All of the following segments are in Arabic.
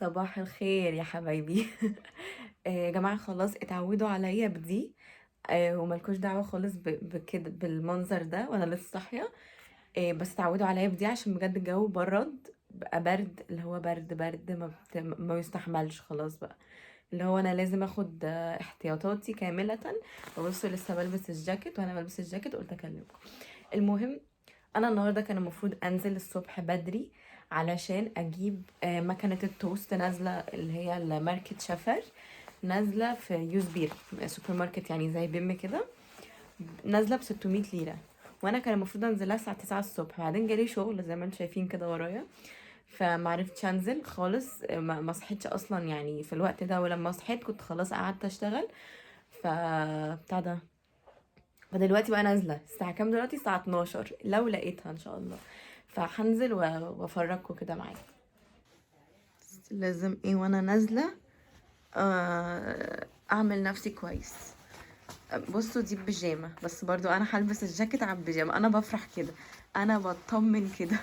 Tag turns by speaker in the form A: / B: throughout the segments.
A: صباح الخير يا حبايبي. يا جماعة خلاص اتعودوا عليا بدي. وملكوش دعوة خالص بكده بالمنظر ده وانا لسه صاحية. بس اتعودوا عليا بدي عشان بجد الجو برد بقى برد، اللي هو برد برد ما يستحملش خلاص بقى. اللي هو انا لازم اخد احتياطاتي كاملة. ببص لسه بلبس الجاكيت، وانا بلبس الجاكيت قلت اكلمكم. المهم، انا النهارده كان المفروض انزل الصبح بدري علشان اجيب مكنه التوست نازله، اللي هي ماركه شفر، نازله في يوزبير سوبر ماركت يعني زي بيم كده، نازله ب 600 ليره. وانا كان المفروض انزلها الساعه 9 الصبح، بعدين جالي شغل زي ما انتم شايفين كده ورايا، فمعرفتش انزل خالص. ما صحيتش اصلا يعني في الوقت ده، ولما صحيت كنت خلاص قعدت اشتغل. ف بتاع ده. فدلوقتي بقى نازله الساعه كام؟ دلوقتي الساعه 12 لو لقيتها ان شاء الله. فهنزل وافرجكم كده معايا. لازم ايه وانا نازله اعمل نفسي كويس. بصوا دي بيجامه، بس برضو انا هلبس الجاكيت على البيجامه. انا بفرح كده، انا بطمن كده.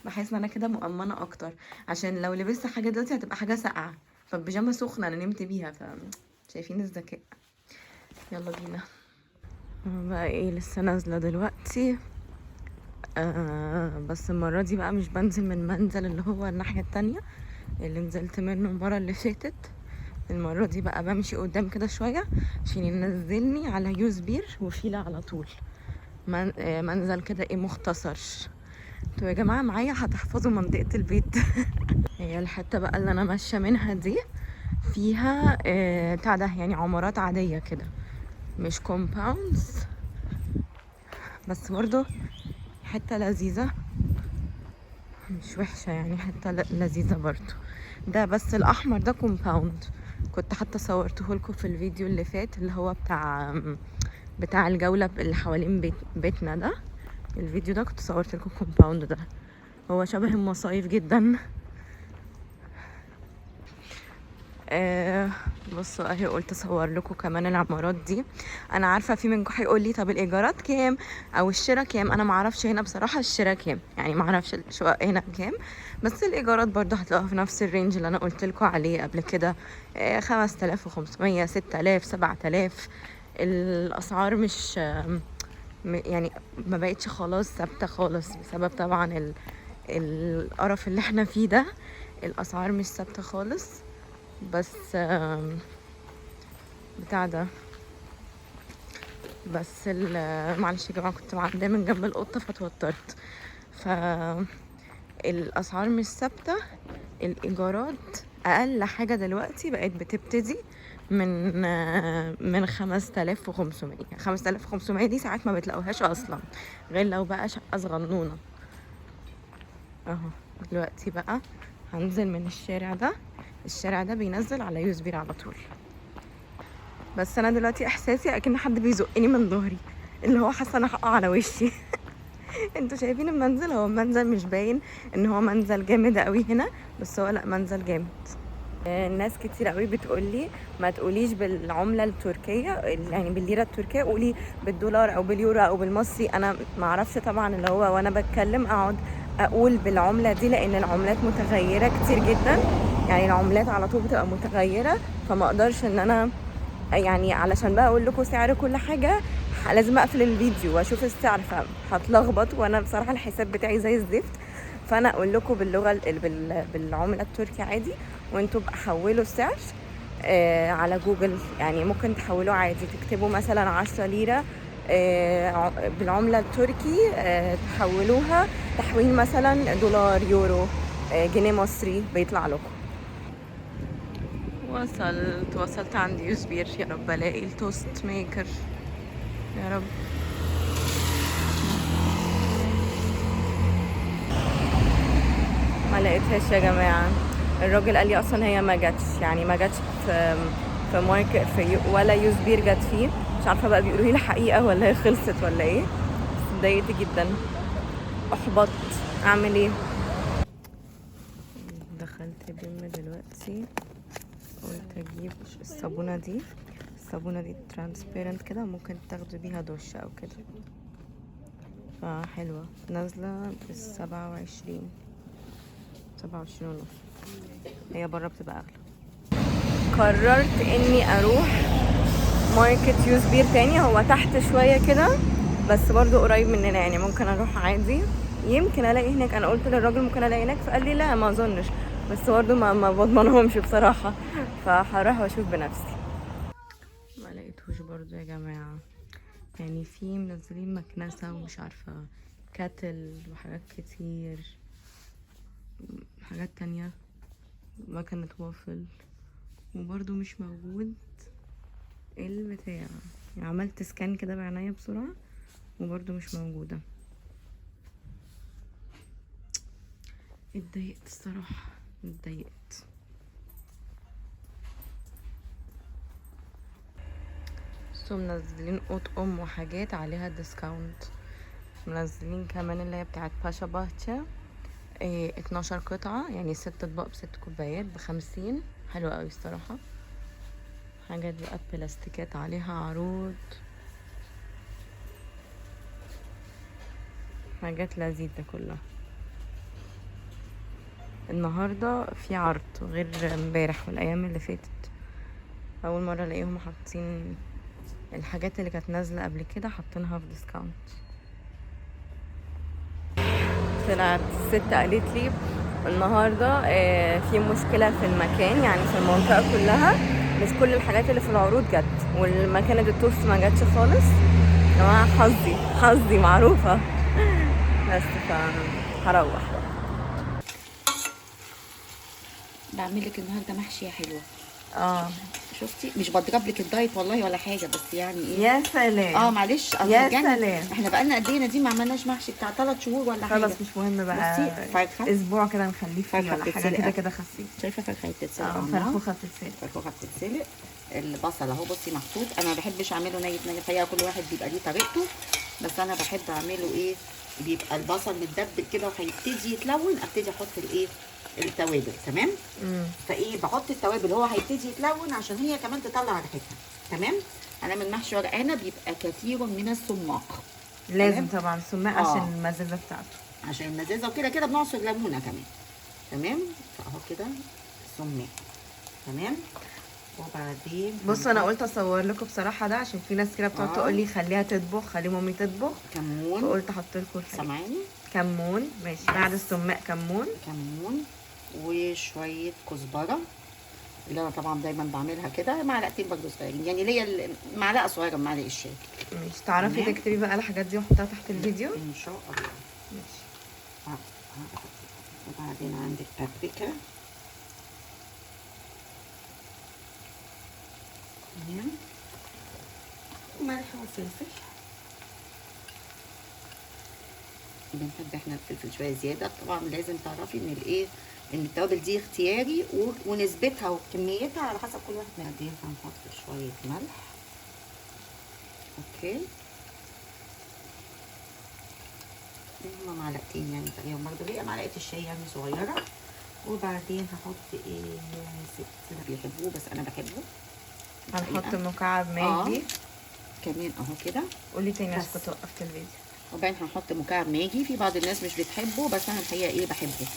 A: بحس ان انا كده مؤمنه اكتر، عشان لو لبست حاجه دلوقتي هتبقى حاجه ساقعه، فالبيجامه سخنه انا نمت بيها. شايفين الذكاء؟ يلا بينا. بقى ايه، لسه نازله دلوقتي. بس المرة دي بقى مش بنزل من منزل اللي هو الناحية التانية اللي نزلت منه المرة اللي فاتت. المرة دي بقى بمشي قدام كده شوية عشان ينزلني على يوزبير وفيلا على طول. منزل كده ايه مختصر. انتوا يا جماعة معايا هتحفظوا منطقة البيت. هي الحتة بقى اللي انا ماشية منها دي فيها بتاع ده يعني عمارات عادية كده، مش كومباوندز، بس برضو حتة لذيذة، مش وحشة يعني، حتى لذيذة برضو. ده بس الأحمر ده كومباوند، كنت حتى صورته لكم في الفيديو اللي فات اللي هو بتاع الجولة اللي حوالين بيتنا ده. الفيديو ده كنت صورت لكم كومباوند ده، هو شبه المصايف جدا. آه بصوا اهي، قلت اصور لكم كمان العمارات دي. انا عارفه في منكم هيقول لي طب الايجارات كام او الشراء كام؟ انا ما اعرفش هنا بصراحه الشراء كام، يعني ما اعرفش الشقق هنا كام، بس الايجارات برضو هتلاقوها في نفس الرينج اللي انا قلت لكم عليه قبل كده. 5500 6000 7000. الاسعار مش يعني ما بقتش خلاص ثابته خالص، بسبب طبعا القرف اللي احنا فيه ده. الاسعار مش ثابته خالص. بس بتاع ده. بس معلش يا جماعه كنت معديه من جنب القطه فتوترت. الاسعار مش ثابته. الايجارات اقل حاجه دلوقتي بقت بتبتدي من 5500. 5500 دي ساعات ما بتلاقوهاش اصلا، غير لو بقى شقه صغنونه. اهو دلوقتي بقى هنزل من الشارع ده. الشارع ده بينزل على يوزبير على طول. بس انا دلوقتي احساسي اكن حد بيزقني من ظهري، اللي هو حاسه انا هقع على وشي. انتوا شايفين المنزل؟ هو المنزل مش باين ان هو منزل جامد قوي هنا، بس هو لا منزل جامد. الناس كتير قوي بتقولي ما تقوليش بالعمله التركيه، يعني بالليره التركيه، قولي بالدولار او باليورو او بالمصري. انا ما اعرفش طبعا اللي هو وانا بتكلم اقعد اقول بالعمله دي، لان العملات متغيره كتير جدا، يعني العملات على طول بتبقى متغيره، فما اقدرش ان انا يعني علشان بقى اقول لكم سعر كل حاجه لازم اقفل الفيديو واشوف السعر، فهتلخبط، وانا بصراحه الحساب بتاعي زي الزفت. فانا اقول لكم باللغه بالعمله التركي عادي، وانتوا بقى حولوا السعر على جوجل. يعني ممكن تحولوه عادي، تكتبوا مثلا 10 ليره بالعمله التركي، تحولوها تحويل مثلا دولار يورو جنيه مصري بيطلع لكم. وصلت عند يوزبير، يا رب الاقي التوست ميكر، يا رب. ما لقيتهاش يا جماعه. الراجل قال لي اصلا هي ما جاتش، يعني ما جاتش في ماركت ولا يوزبير جات فيه. مش عارفه بقى بيقولوا لي الحقيقه ولا هي خلصت ولا ايه، بس اتضايقت جدا، احبطت، اعمل ايه؟ دخلت بيم دلوقتي، قلت اجيب الصابونه دي. الصابونه دي ترانسبيرنت كده، ممكن تاخدوا بيها دش او كده، فحلوة، نازلة ب27. 27 ونص. هي بره بتبقى اغلى. قررت اني اروح ماركت يوز بير تاني. هو تحت شويه كده بس برضو قريب مننا، يعني ممكن اروح عادي. يمكن الاقي هناك، انا قلت للراجل ممكن الاقي هناك، فقال لي لا ما اظنش، بس برضو ما بضمنهمش بصراحه، فهروح واشوف بنفسي. ما لقيتهوش برضو يا جماعه، يعني في منزلين مكنسه ومش عارفه كاتل وحاجات كتير، حاجات تانية، مكنه وافل، وبرضو مش موجود البتاع. يعني عملت سكان كده بعناية بسرعة وبرضو مش موجودة. اتضايقت الصراحة، اتضايقت. بصوا منزلين اطقم وحاجات عليها ديسكاونت. منزلين كمان اللي هي بتاعت باشا باتشا، 12 قطعة، يعني 6 اطباق ب6 كوبايات ب50. حلوة اوي الصراحة. حاجات بقى بلاستيكات عليها عروض، حاجات لذيذة كلها. النهاردة في عرض غير امبارح والايام اللي فاتت. اول مرة الاقيهم حاطين الحاجات اللي كانت نازلة قبل كده حاطينها في ديسكاونت. طلعت الست قالت لي النهارده في مشكلة في المكان، يعني في المنطقة كلها مش كل الحاجات اللي في العروض جت، والمكان التوست ما جاتش خالص. يا جماعة حظي معروفة. بس هروح بقى.
B: بعمل لك النهارده محشي يا حلوه.
A: اه
B: شفتي مش بضرب لك الدايت والله ولا حاجه، بس يعني ايه.
A: يا سلام.
B: معلش
A: يا سلام.
B: احنا بقالنا قد ايه دي ما عملناش محشي بتاع 3 شهور ولا حاجه.
A: خلاص مش مهم بقى.
B: بصي فرخه
A: اسبوع كده نخليه فيه
B: فرخة
A: ولا حاجه،
B: بتتسلق.
A: كده كده خفيف.
B: شايفه فرخه بتتسلق على النار.
A: فرخوخه بتتسلق.
B: فرخه بتتسلق. البصل اهو بصي محطوط. انا ما بحبش اعمله ني الحقيقه، كل واحد بيبقى ليه طريقته، بس انا بحب اعمله ايه، بيبقى البصل متدبل كده وهيبتدي يتلون، ابتدي احط الايه التوابل. تمام. فايه بحط التوابل، هو هيبتدي يتلون عشان هي كمان تطلع ريحتها. تمام. هنعمل محشي ورق عنب يبقى كثير من السماق.
A: لازم طبعا سماق عشان المزازه بتاعته،
B: عشان المزازه، وكده كده بنعصر ليمونه كمان. تمام. فاهو كده سماق. تمام. وبعدين
A: بصوا انا قلت اصور لكم بصراحه ده عشان في ناس كده بتقعد تقول لي خليها تطبخ، خلي مامي تطبخ.
B: كمون.
A: فقلت احط لكم
B: سامعاني؟
A: كمون. ماشي. بعد السماق كمون
B: وشويه كزبره، اللي انا طبعا دايما بعملها كده، معلقتين برضه صغيرين، يعني ليا معلقه صغيره من معلقه الشاي.
A: ماشي. تعرفي تكتبي بقى الحاجات دي واحطها تحت الفيديو
B: ان شاء الله.
A: ماشي.
B: وبعدين عندك بابريكا. تمام. وملح وفلفل. بنحب احنا الفلفل شويه زياده. طبعا لازم تعرفي ان الايه، ان التوابل دي اختياري ونسبتها وكميتها على حسب كل واحد. بعدين هنحط شويه ملح. اوكي. هما معلقتين يعني تقريبا، برضه هي معلقه الشاي يعني صغيره. وبعدين هحط ايه، ست بيحبوه بس انا بحبه.
A: هنحط مكعب ماجي
B: كمان اهو كده.
A: قولي تاني عشان كنت وقفت الفيديو.
B: وبعدين هنحط مكعب ماجي. في بعض الناس مش بتحبه، بس انا الحقيقه ايه بحبه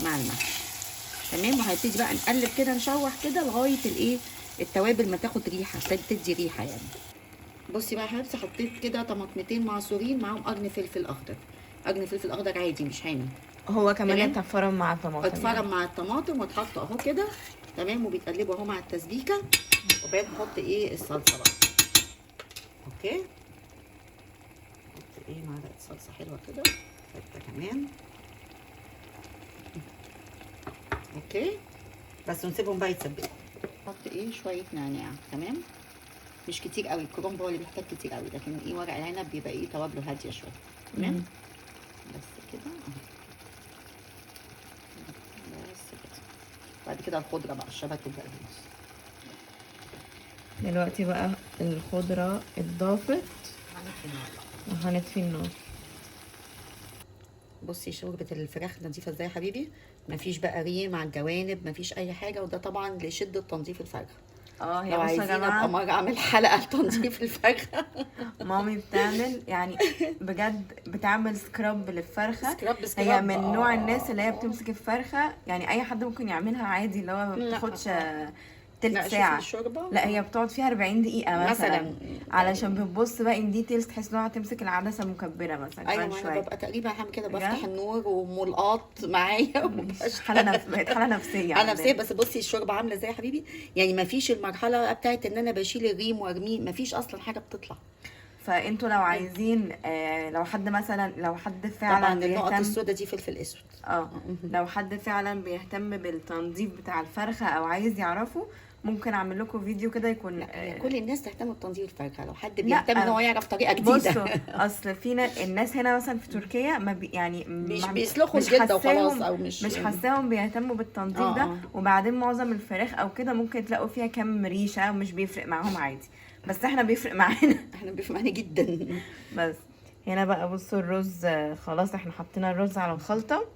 B: مع المحشي. تمام. وهنبتدي بقى نقلب كده، نشوح كده لغايه الايه التوابل ما تاخد ريحه، تدي ريحه يعني. بصي بقى يا حبيبتي، حطيت كده طماطمتين معصورين معاهم قرن فلفل اخضر. قرن فلفل اخضر عادي مش حامي.
A: هو كمان اتفرم مع الطماطم.
B: اتفرم مع الطماطم واتحط اهو كده. تمام. وبيتقلبوا اهو مع التسبيكه. وبعدين نحط ايه الصلصه بقى. اوكي. نحط ايه معلقه صلصه حلوه كده، حته كمان. اوكي. بس ونسيبهم بقى يتسبكوا. نحط ايه شويه نعناع. تمام. مش كتير قوي، الكرنب هو اللي بيحتاج كتير قوي، لكن ايه ورق العنب بيبقى ايه توابله هاديه شويه. تمام. بس كده اهو. بس كده. بعد كده الخضره بقى، الشبت والبقدونس.
A: دلوقتي بقى الخضره اتضافت وهنطفي النار.
B: بصي شوربه الفراخ نضيفه ازاي يا حبيبي، مفيش بقى ريم على الجوانب، مفيش اي حاجه، وده طبعا لشده تنظيف الفرخه.
A: هي
B: لو
A: بصوا يا
B: عايزين ابقى
A: جماعه،
B: مره اعمل حلقه لتنظيف الفرخه.
A: مامي بتعمل يعني بجد بتعمل سكراب للفرخه.
B: سكراب
A: هي من نوع الناس اللي هي
B: آه.
A: بتمسك الفرخه، يعني اي حد ممكن يعملها عادي، اللي هو ما
B: لا.
A: بتاخدش تلت
B: لا شوفي
A: ساعه.
B: الشوربه
A: لا هي بتقعد فيها 40 دقيقه مثلا،
B: مثلا
A: علشان بتبص بقى ان ديتيلز، تحس انها هتمسك العدسه مكبره مثلا
B: ايوه،
A: كمان
B: ما انا
A: شويه.
B: ببقى تقريبا هعمل كده، بفتح
A: بجد؟
B: النور وملقاط معايا
A: مش حاله بقت حاله نفسيه
B: انا نفسيه.
A: عندنا.
B: بس بصي الشوربه عامله ازاي يا حبيبي، يعني ما فيش المرحله بتاعت ان انا بشيل الريم وارميه، ما فيش اصلا حاجه بتطلع.
A: فانتوا لو عايزين لو حد مثلا، لو حد
B: طبعا
A: فعلا
B: النقط
A: بيهتم،
B: السوداء دي فلفل اسود.
A: لو حد فعلا بيهتم بالتنظيف بتاع الفرخه او عايز يعرفه، ممكن اعمل لكم فيديو كده يكون
B: لا هي كل الناس تهتم بتنظيف الفرخه، لو حد
A: لا
B: بيهتم ان هو يعرف طريقه جديده.
A: بصوا، اصل في الناس هنا مثلا في تركيا ما يعني
B: مش
A: ما
B: بيسلخوا
A: مش
B: الجلده وخلاص،
A: حاساهم،
B: او مش
A: مش حاساهم بيهتموا بالتنظيف
B: اه
A: ده.
B: اه
A: وبعدين معظم الفراخ او كده ممكن تلاقوا فيها كام ريشه، ومش بيفرق معاهم عادي، بس احنا بيفرق معانا.
B: احنا بيفهماني جدا.
A: بس هنا بقى بصوا الرز، خلاص احنا حطينا الرز على الخلطة،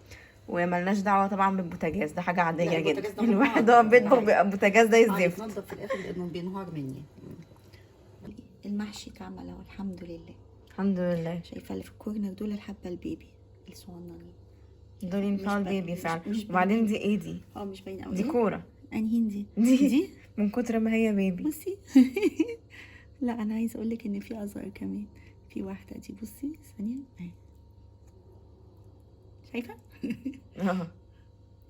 A: وملناش دعوة طبعا بالبوتاجاز، ده حاجة
B: لا
A: عادية جدا.
B: البوتاجاز ده
A: الواحد
B: منهار.
A: هو بيطبخ البوتاجاز ده الزفت.
B: يتنضف في الاخر لانه بينهار مني. المحشي اتعمل اهو الحمد لله.
A: الحمد لله.
B: شايفه اللي في الكورنر دول الحبه البيبي الصغننين،
A: دول ينفعوا
B: مش باين-
A: البيبي فعلا.
B: مش
A: وبعدين
B: باينين.
A: دي ايه دي؟
B: مش باينه قوي.
A: دي كورة.
B: انهين دي؟
A: دي من كتر ما هي بيبي.
B: بصي. لا انا عايزه اقول لك ان في اصغر كمان، في واحده دي بصي ثانيه اهي، شايفه؟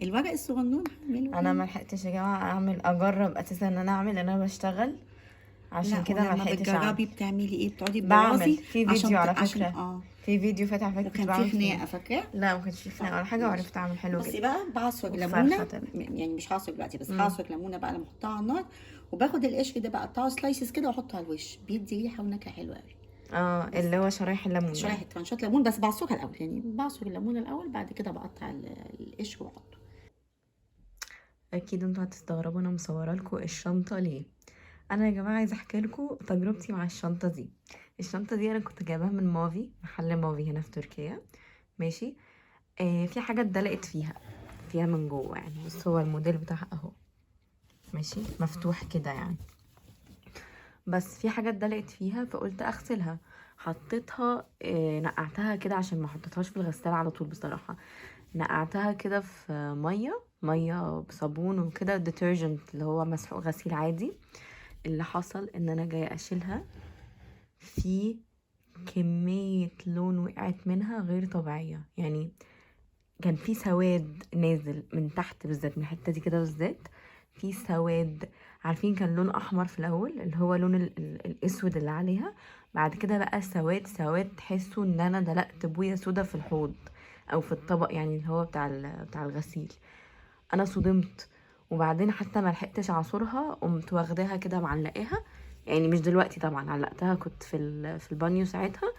B: الورق الصغنون هعمله.
A: انا ما لحقتش يا جماعة اجرب اساسا ان انا اعمل، انا بشتغل، عشان كده ما لحقتش اعمل.
B: بتجربي بتعملي ايه؟ بتقعدي
A: بعمل
B: تبوظي
A: في فيديو على فكرة،
B: عشان
A: في فيديو فاتح فكرة
B: وكان
A: بعمل
B: في
A: فيه.
B: خناقه فاكره؟
A: لا ما كانش في خناقة ولا حاجة، وعرفت اعمل حلو
B: بصي
A: جدا.
B: بقى بعصر
A: وفرخة
B: ليمونه،
A: تانية.
B: يعني مش هعصر دلوقتي بس هعصر ليمونه بقى لما احطها على النار، وباخد القشر ده بقى اقطعه سلايسز كده واحطه على الوش، بيدي ريحه ونكهه حلوه قوي.
A: اللي هو شرايح الليمون.
B: شرايح ترانشات ليمون، بس بعصرها الاول، يعني بعصر الليمونه الاول بعد كده بقطع القشر واحطه.
A: اكيد انتوا هتستغربوا انا مصوره لكم الشنطه ليه. انا يا جماعه عايزه احكي لكم تجربتي مع الشنطه دي. الشنطه دي انا كنت جايباها من مافي، محل مافي هنا في تركيا، ماشي. في حاجه اتدلقت فيها من جوه يعني، بس هو الموديل بتاعها اهو، ماشي، مفتوح كده يعني. بس في حاجه اتدلقت فيها، فقلت اغسلها. حطيتها نقعتها كده، عشان ما حطيتهاش في الغسالة على طول بصراحة. نقعتها كده في مية بصابون وكده، ديترجنت اللي هو مسحوق غسيل عادي. اللي حصل ان انا جاية اشيلها، في كمية لون وقعت منها غير طبيعية يعني. كان في سواد نازل من تحت بالذات، من الحتة دي كده بالذات في سواد. عارفين كان لون احمر في الاول، اللي هو لون الاسود اللي عليها. بعد كده بقى سواد تحسوا ان انا دلقت بويه سودا في الحوض او في الطبق، يعني اللي هو بتاع الغسيل. انا صدمت. وبعدين حتى ما لحقتش اعصرها، قمت واخداها كده معلقاها، يعني مش دلوقتي طبعا، علقتها كنت في البانيو ساعتها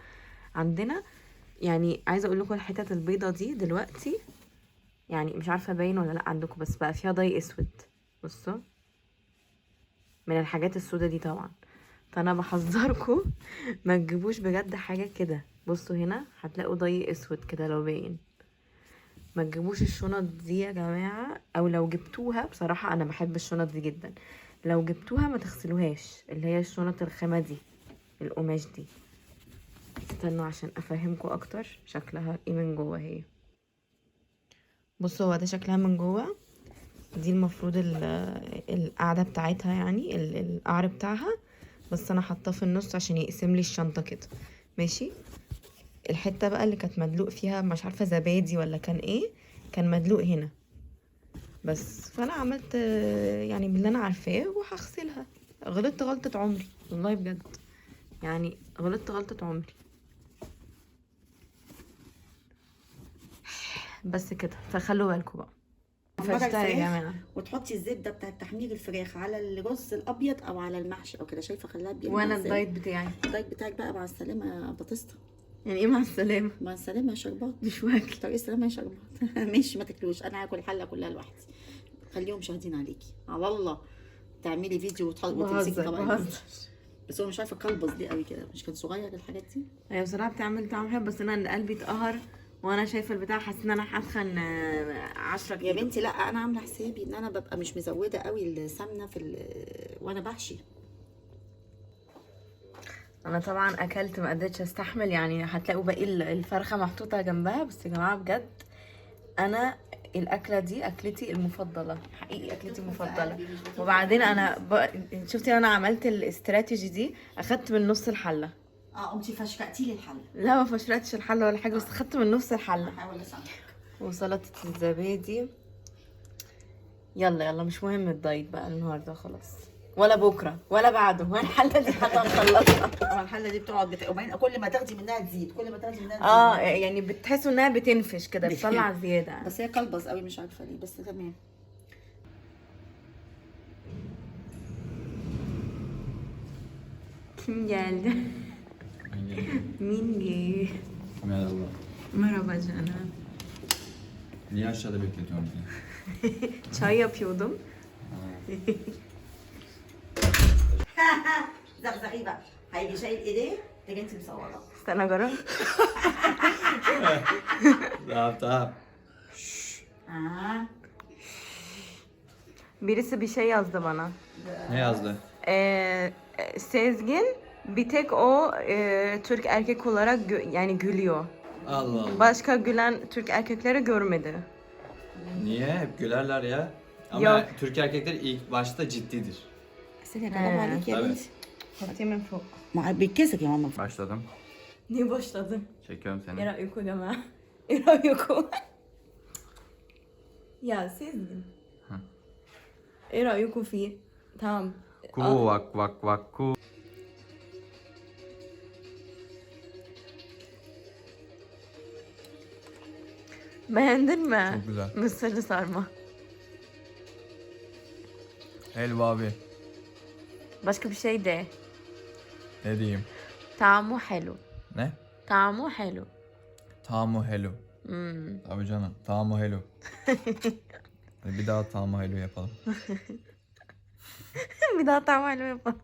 A: عندنا. يعني عايزه اقول لكم الحتت البيضه دي دلوقتي، يعني مش عارفه باين ولا لا عندكم، بس بقى فيها ضي اسود. بصوا من الحاجات السودة دي طبعا. فانا بحذركم ما تجيبوش بجد حاجه كده. بصوا هنا هتلاقوا ضي اسود كده لو باين. ما تجيبوش الشنط دي يا جماعه، او لو جبتوها، بصراحه انا بحب الشنط دي جدا، لو جبتوها ما تغسلوهاش، اللي هي الشنط الخامه دي، القماش دي. استنوا عشان افهمكم اكتر شكلها ايه من جوه. هي بصوا، هو ده شكلها من جوه. دي المفروض القاعده بتاعتها، يعني القعر بتاعها، بس انا حاطاه في النص عشان يقسم لي الشنطه كده، ماشي. الحته بقى اللي كانت مدلوق فيها، مش عارفه زبادي ولا كان ايه، كان مدلوق هنا بس. فانا عملت يعني باللي انا عارفاه، وهغسلها. غلطت غلطه عمري والله بجد، يعني غلطت غلطه عمري. بس كده، فخلوا بالكم بقى. فشتها يا جماعه.
B: وتحطي الزبده بتاعت تحمير الفراخ على الرز الابيض او على المحشي او كده، شايفه خلاها بيلمع.
A: وانا الدايت بتاعي،
B: الدايت بتاعك بقى مع السلامه يا بطسطه.
A: يعني ايه مع السلامه؟
B: مع السلامه يا شربات.
A: مش واكل.
B: طريق السلامه يا شربات. ماشي ما تاكلوش، انا هاكل الحله كلها لوحدي. خليهم شاهدين عليكي على الله. تعملي فيديو وتمسكي طبق. بس هو مش عارفه كلبز دي قوي كده، مش كان صغير الحاجات دي.
A: هي بصراحه بتعمل طعم حلو، بس انا قلبي اتقهر وانا شايفه البتاع، حاسه ان انا هتخن 10 كيلو.
B: يا بنتي لا، انا عامله حسابي ان انا ببقى مش مزوده قوي السمنه في وانا بحشي.
A: انا طبعا اكلت ما قدرتش استحمل، يعني هتلاقوا باقي الفرخه محطوطه جنبها. بس يا جماعه بجد انا الاكله دي اكلتي المفضله، حقيقي اكلتي المفضله. وبعدين انا شفتي انا عملت الاستراتيجي دي، اخدت من نص الحله.
B: قمتي فشكأتي لي الحله.
A: لا ما فشرتش الحله ولا حاجه، بس اخدت من نص الحله.
B: هحاول اساعدك.
A: وسلطه الزبادي. يلا يلا، مش مهم الدايت بقى النهارده خلاص، ولا بكره ولا بعده، ولا الحله دي حتى نخلصها.
B: الحله دي بتقعد كل ما تاخدي منها تزيد، كل ما تاخدي منها تزيد.
A: يعني بتحسوا انها بتنفش كده، بتطلع زياده.
B: بس هي كلبز قوي، مش عارفه ليه، بس تمام.
A: Kim geldi? Mingi.
C: Merhaba.
A: Merhaba canım.
C: Niye aşağıda bekletiyorsun beni?
A: Çay yapıyordum.
B: زغزغي بقى، هيجي شايل ايديه تيجي انت مصوره.
A: Sana göre.
C: Tamam tamam.
A: Birisi bir şey yazdı bana.
C: Ne yazdı?
A: Sezgin bir tek o Türk erkek olarak yani gülüyor.
C: Allah Allah.
A: Başka gülen Türk erkekleri görmedi.
C: Niye? Hep gülerler ya. Ama
A: Yok.
C: Türk erkekleri ilk başta ciddidir.
B: سيدي كلام عليك يا
C: Evet.
B: بنتي.
A: Fatih min fok.
B: ما بيتكسك يا ماما.
C: Başladım.
A: Niye başladın?
C: Çekiyorum seni.
A: Era uyku deme. Era uyku. Ya Sezgin. Era uyku fi. Tamam.
C: Ku vak vak vak ku.
A: Beğendin mi?
C: Çok güzel.
A: Mısırlı sarma.
C: Helva abi.
A: Başka bir şey de.
C: Ne diyeyim?
A: Tamu helu.
C: Ne?
A: Tamu helu.
C: Tamu hello. Tabii canım. Tamu hello. Hadi bir daha tamu hello yapalım.
A: Bir daha tamu helu yapalım.